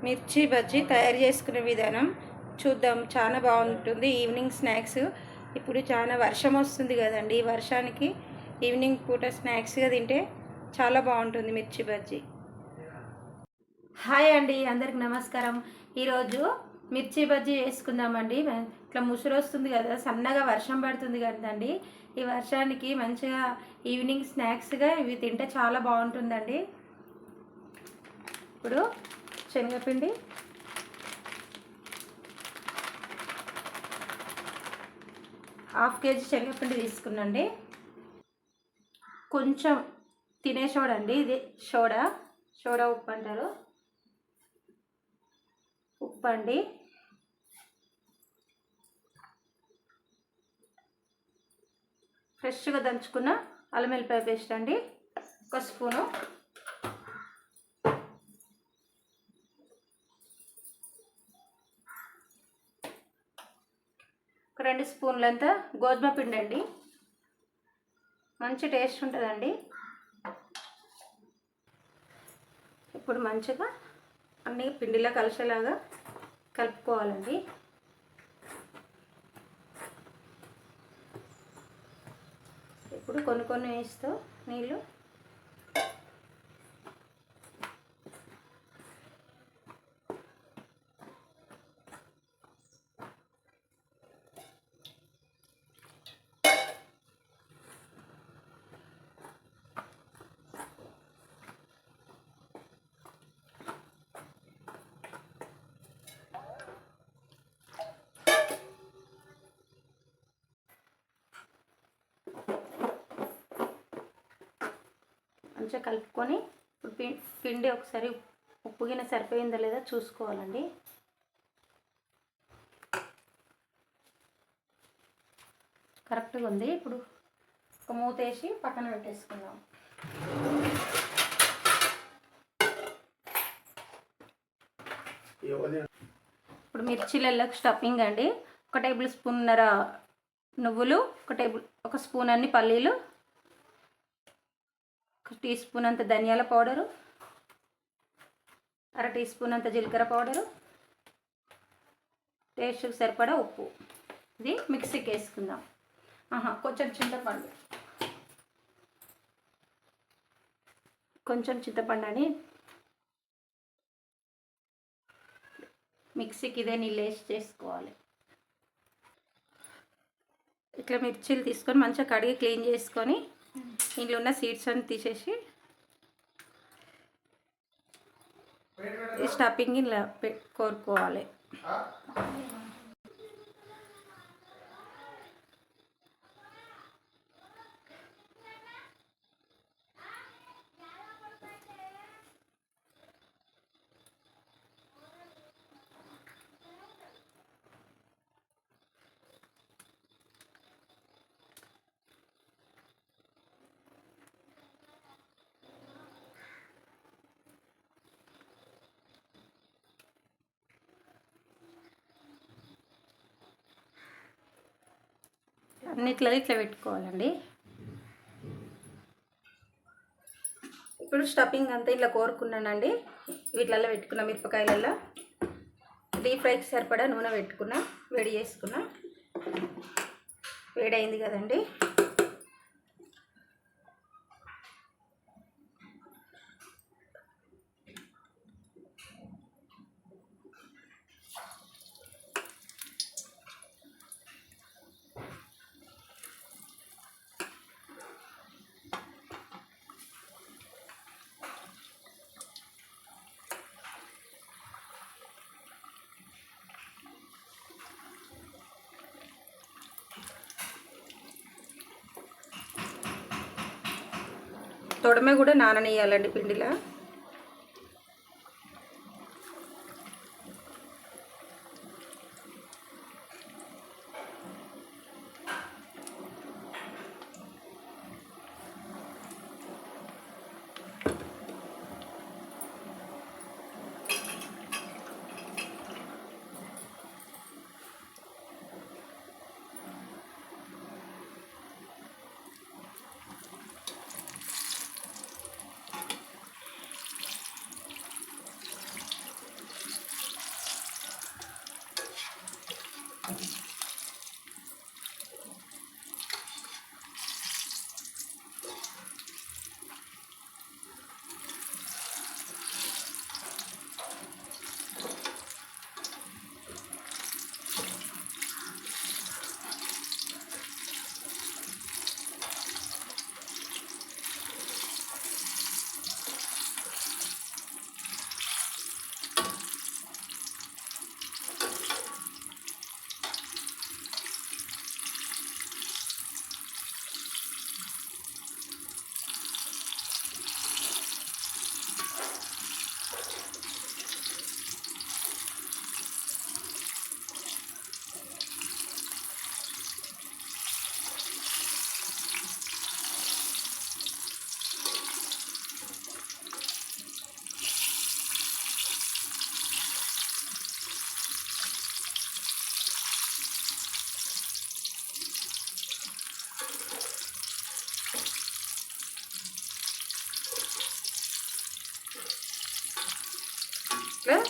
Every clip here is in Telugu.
మిర్చి బజ్జీ తయారు చేసుకునే విధానం చూద్దాం. చాలా బాగుంటుంది ఈవినింగ్ స్నాక్స్. ఇప్పుడు చాలా వర్షం వస్తుంది కదండి. ఈ వర్షానికి ఈవినింగ్ పూట స్నాక్స్గా తింటే చాలా బాగుంటుంది మిర్చి బజ్జీ. హాయ్ అండి, అందరికి నమస్కారం. ఈరోజు మిర్చి బజ్జీ వేసుకుందామండి. ఇట్లా ముసురు వస్తుంది కదా, సన్నగా వర్షం పడుతుంది కదండి. ఈ వర్షానికి మంచిగా ఈవినింగ్ స్నాక్స్గా ఇవి తింటే చాలా బాగుంటుందండి. ఇప్పుడు శనగపిండి, హాఫ్ కేజీ శనగపిండి తీసుకున్నాండి. కొంచెం తినే సోడా అండి, ఇది సోడా ఉప్పు అంటారు. ఉప్పు అండి, ఫ్రెష్గా దంచుకున్న అల్లం వెల్లిపాయ పేస్ట్ అండి, ఒక స్పూను. ఒక 2 స్పూన్లంతా గోధుమ పిండి అండి, మంచి టేస్ట్ ఉంటుందండి. ఇప్పుడు మంచిగా అన్నీ పిండిలో కలిసేలాగా కలుపుకోవాలండి. ఇప్పుడు కొన్ని వేస్తూ నీళ్ళు, మంచిగా కలుపుకొని ఇప్పుడు పిండి ఒకసారి ఉప్పు గిన్నె సరిపోయిందో లేదో చూసుకోవాలండి. కరెక్ట్గా ఉంది. ఇప్పుడు ఒక మూత వేసి పక్కన పెట్టేసుకుందాం. ఇప్పుడు మిర్చీలకు స్టఫింగ్ అండి. 1 టేబుల్ స్పూన్నర నువ్వులు, ఒక స్పూన్ అన్ని పల్లీలు, 1 టీ స్పూన్ అంత ధనియాల పౌడరు, 1/2 టీ స్పూన్ అంత జీలకర్ర పౌడరు, టేస్ట్కి సరిపడా ఉప్పు. ఇది మిక్సీకి వేసుకుందాం. కొంచెం చింతపండు అని మిక్సీకి ఇదే నీళ్ళు వేసి చేసుకోవాలి. ఇట్లా మిర్చీలు తీసుకొని మంచిగా కడిగి క్లీన్ చేసుకొని ఇంట్లో ఉన్న సీడ్స్ అన్ని తీసేసి ఈ స్టఫింగ్ ఇలా కోరుకోవాలి. అన్నిట్లో ఇట్లా పెట్టుకోవాలండి. ఇప్పుడు స్టఫింగ్ అంతా ఇట్లా కోరుకున్నానండి. వీటిలలో పెట్టుకున్న మిరపకాయలలో డీప్ ఫ్రైకి సరిపడా నూనె పెట్టుకున్నా, వేడి చేసుకున్నా. వేడైంది కదండి. తొడమే కూడా నాననియాలండి పిండిలో. ఇట్లా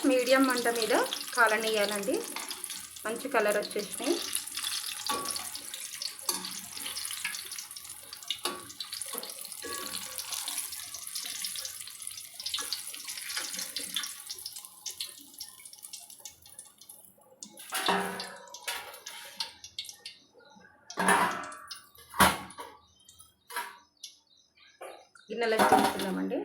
మీడియం మంట మీద కాలనియాలండి. మంచి కలర్ వచ్చేసినాయి. గిన్నెలో తీసుకుందామండి.